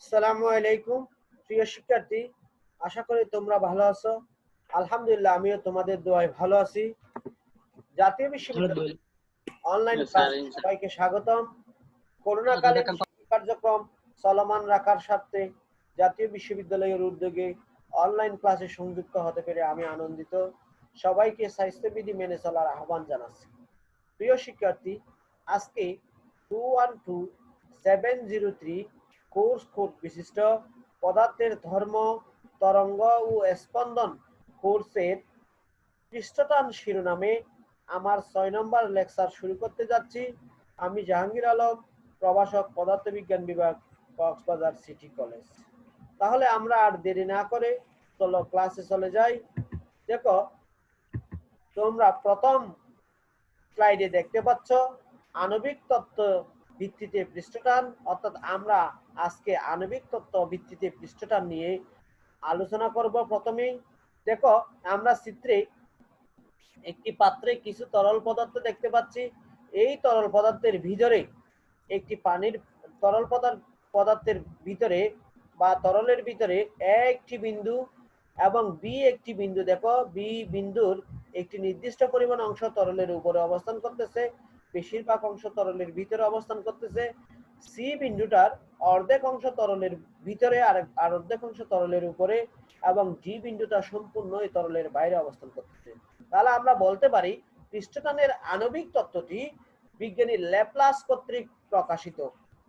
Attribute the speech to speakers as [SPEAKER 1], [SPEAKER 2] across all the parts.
[SPEAKER 1] আসসালামু আলাইকুম প্রিয় শিক্ষার্থী, আশা করি তোমরা ভালো আছো। আলহামদুলিল্লাহ, আমিও তোমাদের দোয়ায় ভালো আছি। জাতীয় বিশ্ববিদ্যালয় অনলাইন ক্লাসে সবাইকে স্বাগতম। করোনাকালীন শিক্ষা কার্যক্রম চলমান রাখার স্বার্থে জাতীয় বিশ্ববিদ্যালয়ের উদ্যোগে অনলাইন ক্লাসে সংযুক্ত হতে পেরে আমি আনন্দিত। সবাইকে স্বাস্থ্যবিধি মেনে চলার আহ্বান জানাচ্ছি। প্রিয় শিক্ষার্থী, আজকে 212703 কোর্স কোড বিশিষ্ট পদার্থের ধর্ম, তরঙ্গ ও স্পন্দন কোর্সের পৃষ্ঠটান শিরোনামে আমার 6 নম্বর লেকচার শুরু করতে যাচ্ছি। আমি জাহাঙ্গীর আলম, প্রভাষক, পদার্থবিজ্ঞান বিভাগ, কক্সবাজার সিটি কলেজ। তাহলে আমরা আর দেরি না করে চলো ক্লাসে চলে যাই। দেখো, তোমরা প্রথম স্লাইডে দেখতে পাচ্ছ আণবিক তত্ত্ব ভিত্তিতে পৃষ্ঠটান, অর্থাৎ আমরা আজকে আণবিক তত্ত্ব ভিত্তিতে পৃষ্ঠটান নিয়ে আলোচনা করব। প্রথমেই দেখো, আমরা চিত্রে একটি পাত্রে কিছু তরল পদার্থ দেখতে পাচ্ছি। এই তরল পদার্থের ভিতরে একটি পানির তরল পদার্থের ভিতরে বা তরলের ভিতরে একটি বিন্দু এবং বি একটি বিন্দু। দেখো, বি বিন্দুর একটি নির্দিষ্ট পরিমাণ অংশ তরলের উপরে অবস্থান করতেছে, বেশিরভাগ অংশ তরলের ভিতরে অবস্থান করতেছে। সি বিন্দুটার অর্ধেক অংশ তরলের ভিতরে আর অর্ধেক অংশ তরলের উপরে, এবং ডি বিন্দুটা সম্পূর্ণ এই তরলের বাইরে অবস্থান করতেছে। তাহলে আমরা বলতে পারি পৃষ্ঠটানের আণবিক তত্ত্বটি বিজ্ঞানী ল্যাপ্লাস কর্তৃক প্রকাশিত।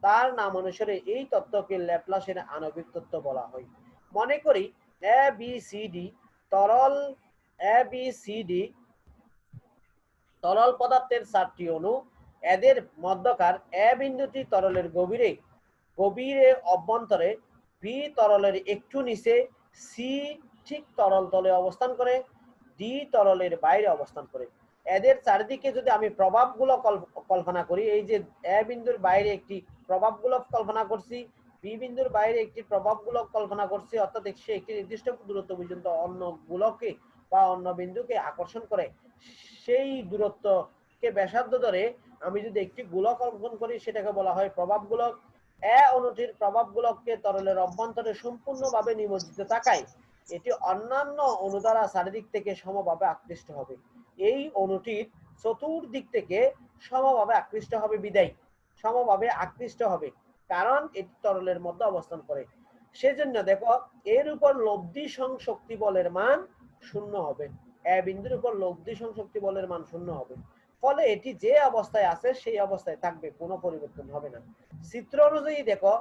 [SPEAKER 1] তার নাম অনুসারে এই তত্ত্বকে ল্যাপ্লাসের আণবিক তত্ত্ব বলা হয়। মনে করি এবিসিডি তরল এবিসিডি তরল পদার্থের 4টি অণু। এদের মধ্যকার এ বিন্দুটি তরলের গভীরে অভ্যন্তরে, বি তরলের একটু নিচে, সি ঠিক তরল তলে অবস্থান করে, ডি তরলের বাইরে অবস্থান করে। এদের চারিদিকে যদি আমি প্রভাবগুলো কল্পনা করি, এই যে এ বিন্দুর বাইরে একটি প্রভাবগুলো কল্পনা করছি, বি বিন্দুর বাইরে একটি প্রভাবগুলো কল্পনা করছি, অর্থাৎ সে একটি নির্দিষ্ট দূরত্ব পর্যন্ত অন্য গোলকে বা অন্য বিন্দুকে আকর্ষণ করে। সেই দূরত্বকে ব্যাসার্ধ ধরে আমি যদি একটি গোলক অঙ্কন করি, সেটাকে বলা হয় প্রভাব গোলক। এ অণুটির প্রভাব গোলককে তরলের অভ্যন্তরে সম্পূর্ণভাবে নিমজ্জিত থাকায় এটি অন্যান্য অণু দ্বারা চারিদিক থেকে সমভাবে আকৃষ্ট হবে। এই অণুটির চতুর্দিক থেকে সমভাবে আকৃষ্ট হবে কারণ এটি তরলের মধ্যে অবস্থান করে। সেজন্য দেখো, এর উপর লব্ধি সংশক্তি বলের মান 0 হবে। এ বিন্দুর উপর লব্ধি সংশক্তি বলের মান 0 হবে। ফলে এটি যে অবস্থায় আছে সেই অবস্থায় থাকবে, কোনো পরিবর্তন হবে না। চিত্র অনুযায়ী দেখো,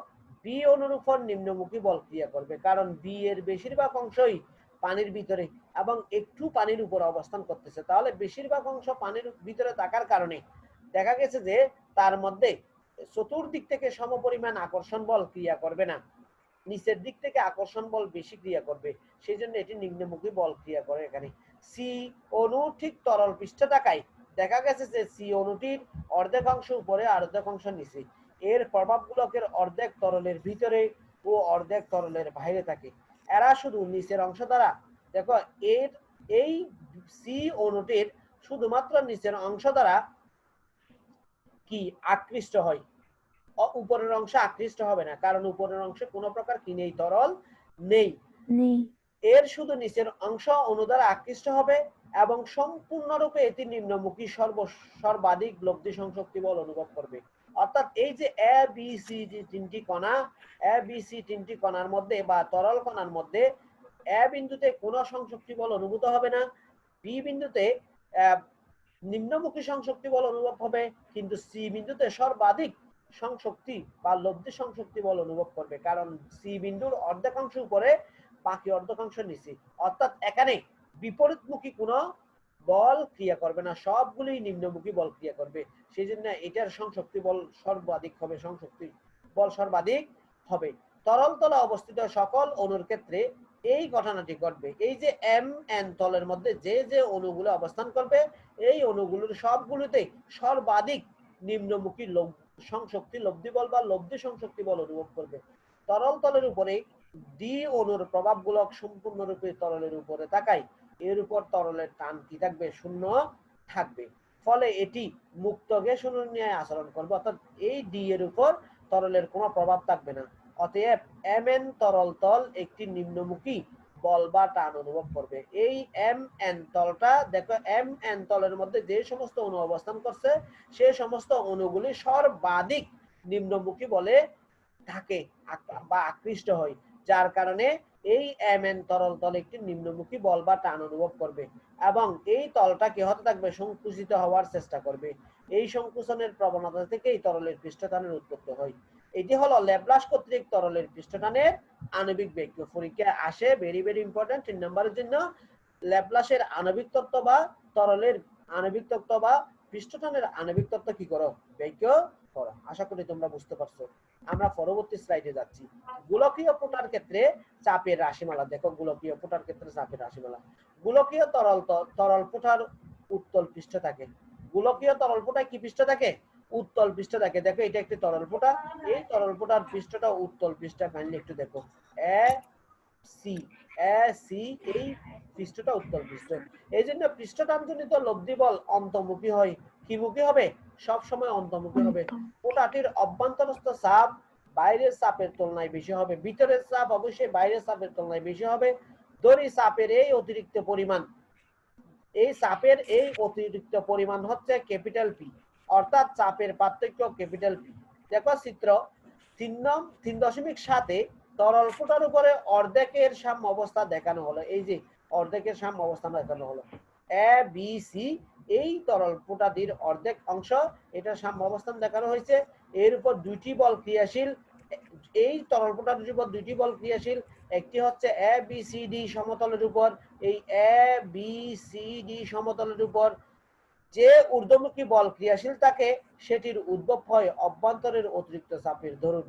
[SPEAKER 1] বি অণুর উপর নিম্নমুখী বল ক্রিয়া করবে, কারণ বি এর বেশিরভাগ অংশই পানির ভিতরে এবং একটু পানির উপর অবস্থান করতেছে। তাহলে বেশিরভাগ অংশ পানির ভিতরে থাকার কারণে দেখা গেছে যে তার মধ্যে চতুর্দিক থেকে সমপরিমাণ আকর্ষণ বল ক্রিয়া করবে না, নিচের দিক থেকে আকর্ষণ বল বেশি ক্রিয়া করবে। সেই জন্য এটি নিম্নমুখী বল ক্রিয়া করে। এখানে সি অণু ঠিক তরল পৃষ্ঠে থাকায় দেখা গেছে যে সি অণুটির অর্ধেক অংশ উপরে আর অর্ধেক অংশ নিচে। এর প্রভাবগুলোকের অর্ধেক তরলের ভিতরে ও অর্ধেক তরলের বাইরে থাকে। এরা শুধু নিচের অংশ দ্বারা, দেখো, এই সি অণুটির শুধুমাত্র নিচের অংশ দ্বারা কি আকৃষ্ট হয়, উপরের অংশ আকৃষ্ট হবে না, কারণ উপরের অংশে কোনো প্রকার কি নেই, তরল নেই। এর শুধু নিচের অংশ অণু দ্বারা আকৃষ্ট হবে এবং সম্পূর্ণরূপে এটি নিম্নমুখী সর্বাধিক লব্ধি সংশক্তি বল অনুভব করবে। অর্থাৎ এই যে এ বি সি তিনটি কণার মধ্যে বা তরল কণার মধ্যে এ বিন্দুতে কোনো সংশক্তি বল অনুভূত হবে না, বি বিন্দুতে নিম্নমুখী সংশক্তি বল অনুভব হবে, কিন্তু সি বিন্দুতে সর্বাধিক সংশক্তি বা লব্ধি সংশক্তি বল অনুভব করবে, কারণ সি বিন্দুর অর্ধেকাংশ উপরে, বাকি অর্ধেকাংশ নিচে। অর্থাৎ এখানে বিপরীতমুখী কোনো বল ক্রিয়া করবে না, সবগুলোই নিম্নমুখী বল ক্রিয়া করবে। সেই জন্য এটার সংশক্তি বল সর্বাধিক হবে, সংশক্তি বল সর্বাধিক হবে। তরল তলে অবস্থিত সকল অণুর ক্ষেত্রে এই ঘটনাটি ঘটবে। এই যে এম এন তলের মধ্যে যে যে অণুগুলো অবস্থান করবে, এই অণুগুলোর সবগুলোতে সর্বাধিক নিম্নমুখী সংশক্তি লব্ধি বল বা লব্ধি সংশক্তি বল অনুভব করবে। তরল তলের উপরে ডি অণুর প্রভাবগুলো সম্পূর্ণরূপে তরলের উপরে থাকায় এর উপর তরলের টান কি থাকবে, 0 থাকবে। ফলে এটি মুক্ত গ্যাস অণু নিয়ে আচরণ করবে, অর্থাৎ এই ডি এর উপর তরলের কোনো প্রভাব থাকবে না। অতএব mn তরল তল একটি নিম্নমুখী বল বা টান অনুভব করবে। এই mn তলটা দেখো, mn তলের মধ্যে যে সমস্ত অণু অবস্থান করছে সেই সমস্ত অণুগুলি সর্বাধিক নিম্নমুখী বলে থাকে বা আকৃষ্ট হয়, যার কারণে এই mn তরল তল একটি নিম্নমুখী বল বা টান অনুভব করবে এবং এই তলটা কি হতে থাকবে, সংকুচিত হওয়ার চেষ্টা করবে। এই সংকুচনের প্রবণতা থেকে এই তরলের পৃষ্ঠটানের উৎপত্তি হয়। এটি হলো ল্যাপ্লাস কর্তৃক তরলের পৃষ্ঠটানের আণবিক বেগ। পরীক্ষায় আসে, ভেরি ভেরি ইম্পর্টেন্ট 3 নম্বরের জন্য, ল্যাপ্লাসের আণবিক তত্ত্ব বা তরলের আণবিক তত্ত্ব বা পৃষ্ঠটানের আণবিক তত্ত্ব কি করো, ব্যাখ্য করো। আশা করি তোমরা বুঝতে পারছো। আমরা পরবর্তী স্লাইডে যাচ্ছি। গোলকীয় পোটার ক্ষেত্রে চাপের রাশিমালা দেখো, গোলকীয় পোটার ক্ষেত্রে চাপের রাশিমালা। গোলকীয় তরল পোটার উত্তল পৃষ্ঠ থাকে। গোলকীয় তরল পোটায় কি পৃষ্ঠ থাকে, উত্তল পৃষ্ঠ থাকে। দেখো এটা একটি তরল পোটা, এই তরল পোটার পৃষ্ঠটা উত্তল পৃষ্ঠ, কাইন্ডলি একটু দেখো, এ সি এই পৃষ্ঠটা উত্তল পৃষ্ঠ। এই জন্য পৃষ্ঠটানজনিত লব্ধি বল অন্তর্মুখী হয়। কি মুখী হবে, সব সময় অন্তর্মুখী হবে। পোটাটির অভ্যন্তরস্থ চাপ বাইরের চাপের তুলনায় বেশি হবে, ভিতরের চাপ অবশ্যই বাইরের চাপের তুলনায় বেশি হবে। দড়ি চাপের এই অতিরিক্ত পরিমাণ, এই চাপের এই অতিরিক্ত পরিমাণ হচ্ছে ক্যাপিটাল পি, অর্থাৎ চাপের পার্থক্য ক্যাপিটাল পি। দেখো চিত্র 3.7 তরল ফুটার উপরে অর্ধেকের সাম্য অবস্থা দেখানো হলো। এই যে অর্ধেকের সাম্য অবস্থা দেখানো হলো, এ বি সি, এই তরল ফুটাটির অর্ধেক অংশ, এটা সাম্য অবস্থান দেখানো হয়েছে। এর উপর দুইটি বল ক্রিয়াশীল, এই তরল ফুটাটির উপর দুইটি বল ক্রিয়াশীল। একটি হচ্ছে এ বি সি ডি সমতলের উপর, এই এ বি সি ডি সমতলের উপর যে ঊর্ধ্বমুখী বল ক্রিয়াশীল থাকে সেটির উদ্ভব হয় অভ্যন্তরের অতিরিক্ত চাপের দরুন।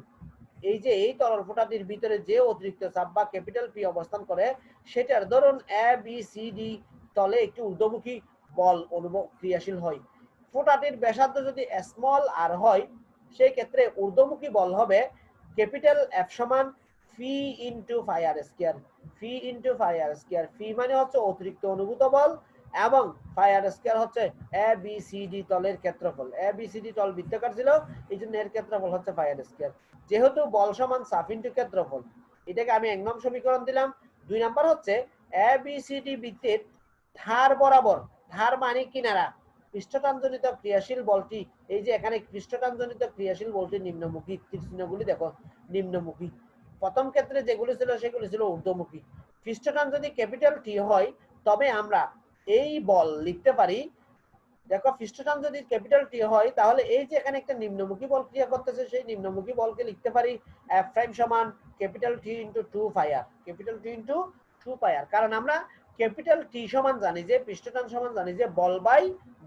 [SPEAKER 1] এই যে এই তরল ফুটাটির ভিতরে যে অতিরিক্ত চাপ বা ক্যাপিটাল পি অবস্থান করে সেটার ধরুন এ বি সি ডি তলে একটি ঊর্ধ্বমুখী বল অনুভব ক্রিয়াশীল হয়। ফুটাটির ব্যাসার্ধ যদি স্মল আর হয় সেই ক্ষেত্রে ঊর্ধ্বমুখী বল হবে ক্যাপিটাল এফ সমান ফি ইন্টু ফাই আর স্কয়ার। ফি ইন্টু ফাই আর স্কয়ার, ফি মানে হচ্ছে অতিরিক্ত অনুভূত বল এবং ফাই আর স্কয়ার হচ্ছে এ বি সি ডি তলের ক্ষেত্রফল। এ বি সি ডি তল বৃত্তাকার ছিল, এই জন্য এর ক্ষেত্রফল হচ্ছে ফাই আর স্কয়ার। যেহেতু বল সমান চাপ ইন্টু ক্ষেত্রফল, এটাকে আমি 1 নং সমীকরণ দিলাম। 2 নাম্বার হচ্ছে এ বি সি ডি বৃত্তের ধার বরাবর, ধার মানে কিনারা, পৃষ্ঠটানজনিত ক্রিয়াশীল বলটি, এই যে এখানে পৃষ্ঠটানজনিত ক্রিয়াশীল বলটি নিম্নমুখী, তীর চিহ্নগুলি দেখো নিম্নমুখী। প্রথম ক্ষেত্রে যেগুলি ছিল সেগুলি ছিল ঊর্ধ্বমুখী। পৃষ্ঠটান যদি ক্যাপিটাল টি হয় তবে আমরা এই বল লিখতে পারি, দেখো পৃষ্ঠটান যদি ক্যাপিটাল টি হয় তাহলে এই যে এখানে একটা নিম্নমুখী বল ক্রিয়া করতেছে সেই নিম্নমুখী বলকে লিখতে পারি এফ প্রাইম সমান ক্যাপিটাল টি ইনটু 2 পাই আর, ক্যাপিটাল টি ইনটু 2 পাই আর। কারণ আমরা ক্যাপিটাল টি সমান জানি যে পৃষ্ঠটান সমান জানি যে বল বাই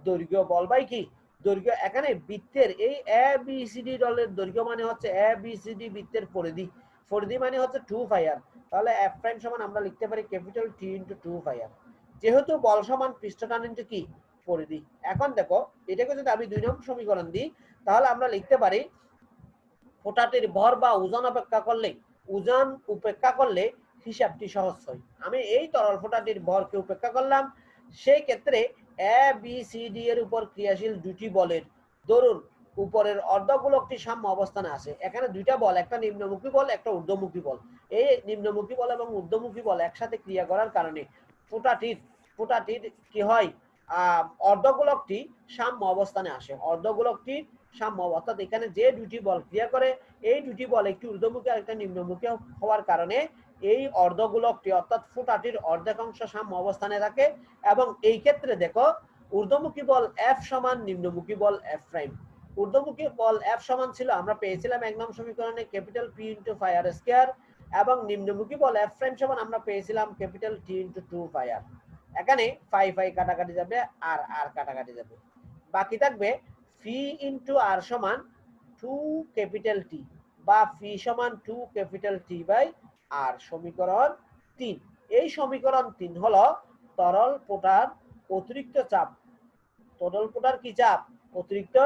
[SPEAKER 1] দৈর্ঘ্য, বল বাই কি দৈর্ঘ্য। এখানে বৃত্তের এই এ বি সি ডি দলের দৈর্ঘ্য মানে হচ্ছে এ বি সি ডি বৃত্তের পরিধি, পরিধি মানে হচ্ছে 2 পাই আর। তাহলে এফ প্রাইম সমান আমরা লিখতে পারি ক্যাপিটাল টি ইনটু 2 পাই আর, যেহেতু বল সমান পৃষ্ঠটান ইনটু কি পরিধি। এখন দেখো এটাকে যদি আমি 2 নং সমীকরণ দিই তাহলে আমরা লিখতে পারি ফোটাটির ভর বা ওজন উপেক্ষা করলে হিসাবটি সহজ হয়। আমি এই তরল ফোটাটির ভরকে উপেক্ষা করলাম, সেই ক্ষেত্রে এ বি সি ডি এর উপর ক্রিয়াশীল দুটি বলের ধরুন উপরের অর্ধগোলকটি সাম্য অবস্থানে আছে। এখানে দুইটা বল, একটা নিম্নমুখী বল একটা ঊর্ধ্বমুখী বল। এই নিম্নমুখী বল এবং ঊর্ধ্বমুখী বল একসাথে ক্রিয়া করার কারণে ফোটাটির কি হয়, অর্ধগোলকটি সাম্য অবস্থানে আসে। অর্ধগোলকটির সাম্য, অর্থাৎ এখানে যে দুটি বল ক্রিয়া করে এই দুটি বল একটি ঊর্ধ্বমুখী আর একটা নিম্নমুখী হওয়ার কারণে এই অর্ধগোলকটি অর্থাৎ ফুটাটির অর্ধেকাংশ সাম্য অবস্থানে থাকে। এবং এই ক্ষেত্রে দেখো ঊর্ধ্বমুখী বল এফ সমান নিম্নমুখী বল এফ প্রাইম। ঊর্ধ্বমুখী বল এফ সমান ছিল, আমরা পেয়েছিলাম 1 নং সমীকরণে ক্যাপিটাল পি ইন্টু ফাই আর স্কয়ার, এবং নিম্নমুখী বল এফ প্রাইম সমান আমরা পেয়েছিলাম ক্যাপিটাল টি ইন্টু 2 পাই আর। এখানে ফাই ফাই কাটাকাটি যাবে আর আর কাটাকাটি যাবে, বাকি থাকবে ফি ইন্টু আর সমান 2 ক্যাপিটাল টি বা ফি সমান 2 ক্যাপিটাল টি বাই আর। সমীকরণ 3। এই সমীকরণ 3 হলো তরল পোটার অতিরিক্ত চাপ। তরল পোটার কি চাপ, অতিরিক্ত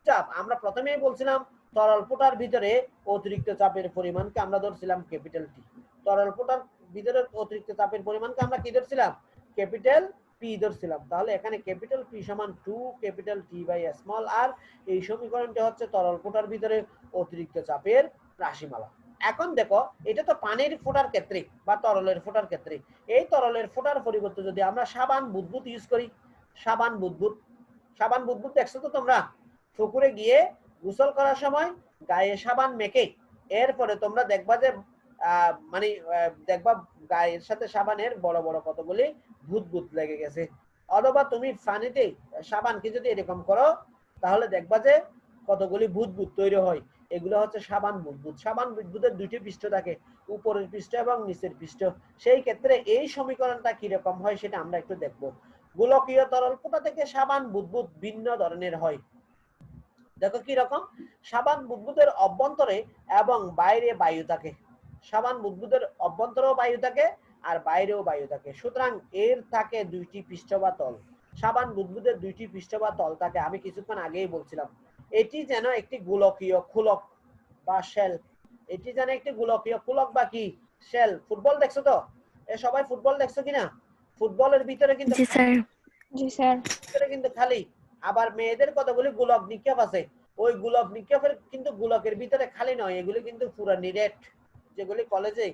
[SPEAKER 1] চাপ। আমরা প্রথমেই বলছিলাম তরল পোটার ভিতরে অতিরিক্ত চাপের পরিমাণকে আমরা ধরছিলাম ক্যাপিটাল টি। তরল পোটার ভিতরে অতিরিক্ত চাপের পরিমাণকে আমরা কি ধরছিলাম, ক্যাপিটাল পি ধরছিলাম। তাহলে এখানে ক্যাপিটাল পি সমান 2 ক্যাপিটাল টি বাই স্মল আর। এই সমীকরণটি হচ্ছে তরল পোটার ভিতরে অতিরিক্ত চাপের রাশিমালা। এখন দেখো এটা তো পানির ফোঁটার ক্ষেত্রে বা তরলের ফোঁটার ক্ষেত্রে, এই তরলের ফোঁটার পরিবর্তে যদি আমরা সাবান বুদবুদ ইউজ করি, সাবান বুদবুদ দেখছো তো তোমরা, পুকুরে গিয়ে গোসল করার সময় গায়ে সাবান মেখে এরপরে তোমরা দেখবা যে মানে দেখবা গায়ের সাথে সাবানের বড় বড় কতগুলি বুদবুদ লেগে গেছে। অথবা তুমি পানিতে সাবানকে যদি এরকম করো তাহলে দেখবা যে কতগুলি বুদবুদ তৈরি হয়। এগুলো হচ্ছে সাবান বুদবুদ। সাবান বুদবুদের দুইটি পৃষ্ঠ থাকে, উপরের পৃষ্ঠ এবং নিচের পৃষ্ঠ। সেই ক্ষেত্রে এই সমীকরণটা কিরকম হয় সেটা আমরা একটু দেখব। গোলকীয় তরল ফোঁটা থেকে সাবান বুদবুদ ভিন্ন ধরনের হয়। দেখো কি রকম, সাবান বুদবুদের অভ্যন্তরে এবং বাইরে বায়ু থাকে। সাবান বুদবুদের অভ্যন্তরেও বায়ু থাকে আর বাইরেও বায়ু থাকে। সুতরাং এর থাকে দুইটি পৃষ্ঠ বা তল। সাবান বুদবুদের দুইটি পৃষ্ঠ বা তল থাকে, আমি কিছুক্ষণ আগেই বলছিলাম। এটি যেন একটি গোলকীয় খোলক বা শেল। এটি যেন একটি গোলকীয় খোলক বা কি শেল। ফুটবল দেখছো তো, এ সবাই ফুটবল দেখছো কিনা? ফুটবলের ভিতরে কিন্তু ভিতরে কিন্তু খালি। আবার মেয়েদের কতগুলি গোলক নিক্ষেপ আছে, ওই গোলক নিক্ষেপের কিন্তু গোলকের ভিতরে খালি নয়, এগুলি কিন্তু পুরো নিরেট। যেগুলি কলেজে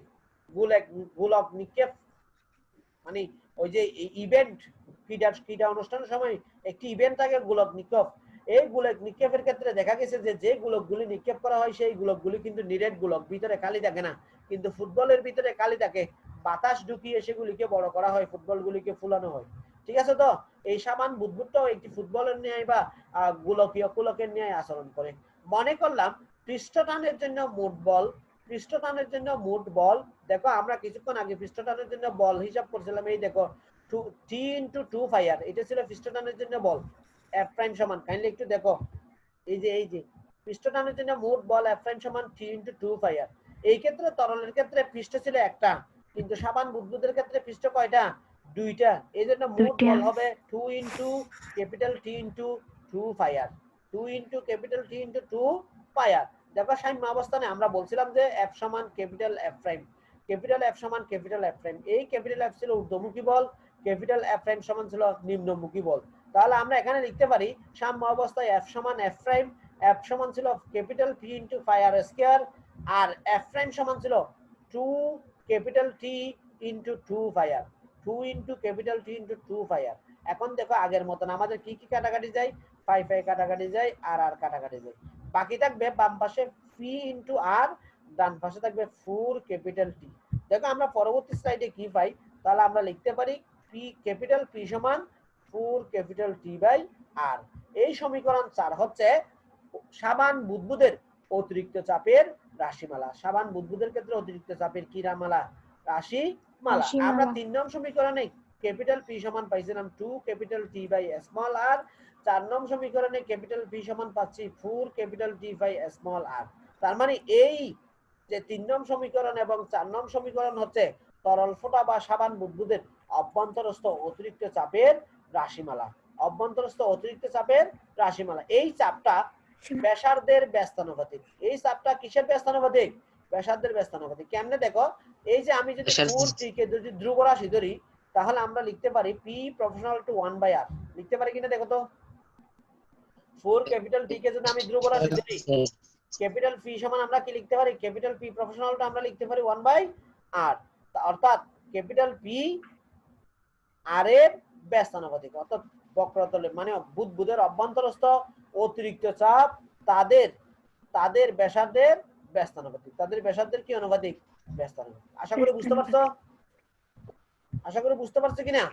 [SPEAKER 1] গোলক নিক্ষেপ মানে ওই যে ইভেন্ট ক্রীড়া অনুষ্ঠানের সময় একটি ইভেন্ট থাকে গোলক নিক্ষেপ। এই গোলক নিক্ষেপের ক্ষেত্রে দেখা গেছে যে যে গোলকগুলি নিক্ষেপ করা হয় সেই গোলকগুলি কিন্তু নিরেট গোলক, ভিতরে খালি থাকে না। কিন্তু ফুটবলের ভিতরে খালি থাকে, বাতাস ঢুকিয়ে সেগুলিকে বড় করা হয়, ফুটবলগুলিকে ফুলানো হয়। ঠিক আছে তো? এই সাবান বুদবুদটাও একটি ফুটবলের ন্যায় বা গোলকীয় গোলকের ন্যায় আচরণ করে। মনে করলাম পৃষ্ঠটানের জন্য মোট বল, পৃষ্ঠটানের জন্য মোট বল দেখো আমরা কিছুক্ষণ আগে পৃষ্ঠটানের জন্য বল হিসাব করছিলাম। এই দেখো টি ইন্টু টু ফায়ার, এটা ছিল পৃষ্ঠটানের জন্য বল। এফ প্রাইম সমান, কাইন্ডলি একটু দেখো, এই যে পৃষ্ঠটানের জন্য মোট বল এফ প্রাইম সমান টি ইন্টু টু ফায়ার। এই ক্ষেত্রে তরলের ক্ষেত্রে পৃষ্ঠ ছিল একটা, কিন্তু সাবান বুদবুদের ক্ষেত্রে পৃষ্ঠ কয়টা? দুইটা। এই জন্য মোট বল হবে two into capital T into two pi r, two into capital T into two pi r. দেখো সাম্য অবস্থানে আমরা বলছিলাম যে এফ সমান capital F prime, capital F সমান ক্যাপিটাল এফ প্রাইম। এই ক্যাপিটাল এফ ছিল ঊর্ধ্বমুখী বল, ক্যাপিটাল এফ প্রাইম সমান ছিল নিম্নমুখী বল। তাহলে আমরা এখানে লিখতে পারি সাম্য অবস্থায় এফ সমান এফ প্রাইম, এফ সমান ছিল capital P into pi r square, আর এফ প্রাইম সমান ছিল two capital T into two pi r, two into capital T into two pi r. এখন দেখো আগের মতন আমাদের কি কি কাটাকাটি যায়, ফাই ফাই কাটাকাটি যায়, আর আর কাটাকাটি যায়। বাকি থাকবে বাম পাশে পি ইন্টু আর, ডান পাশে থাকবে ফোর ক্যাপিটাল টি। দেখো আমরা পরবর্তী স্লাইডে কি পাই, তাহলে আমরা লিখতে পারি পি ক্যাপিটাল পি সমান ফোর ক্যাপিটাল টি বাই আর। এই সমীকরণ 4 হচ্ছে সাবান বুদবুদের অতিরিক্ত চাপের রাশিমালা। সাবান বুদবুদের ক্ষেত্রে অতিরিক্ত চাপের কি রামালা? রাশিমালা। আমরা 3 নং সমীকরণে ক্যাপিটাল পি সমান পাইছিলাম 2 capital T by small R, 4 নং সমীকরণে ক্যাপিটাল পি সমান পাচ্ছি 4 ক্যাপিটাল টি বাই স্মল আর। তার মানে এই যে 3 নং সমীকরণ এবং 4 নং সমীকরণ হচ্ছে তরল ফোঁটা বা সাবান বুদবুদের অভ্যন্তরস্থ অতিরিক্ত চাপের রাশিমালা। অভ্যন্তরস্থ অতিরিক্ত চাপের রাশিমালা। এই চাপটা ব্যাসার্ধের ব্যস্তানুপাতিক। এই চাপটা কিসের ব্যস্তানুপাতিক? ব্যাসার্ধের ব্যস্তানুপাতিক। কেমনে দেখো, এই যে আমি যদি 4t কে যদি ধ্রুব রাশি ধরি তাহলে আমরা লিখতে পারি p proportional to 1 by r। লিখতে পারি কিনা দেখো তো, 4 ক্যাপিটাল t কে যদি আমি ধ্রুব রাশি ধরি, ক্যাপিটাল p সমান আমরা কি লিখতে পারি, ক্যাপিটাল p প্রপোর্শনালটা আমরা লিখতে পারি 1 বাই r। অর্থাৎ ক্যাপিটাল p r এর ব্যস্তানুপাতিক, অর্থাৎ বক্রতলে মানে বুদবুদের অভ্যন্তরস্থ অতিরিক্ত চাপ তাদের ব্যাসার্ধের ব্যস্তানুপাতিক। তাদের ব্যাসার্ধের কি অনুপাতিক? ব্যস্তানুপাতিক। আশা করি বুঝতে পারছো? আশা করি বুঝতে পারছো কিনা?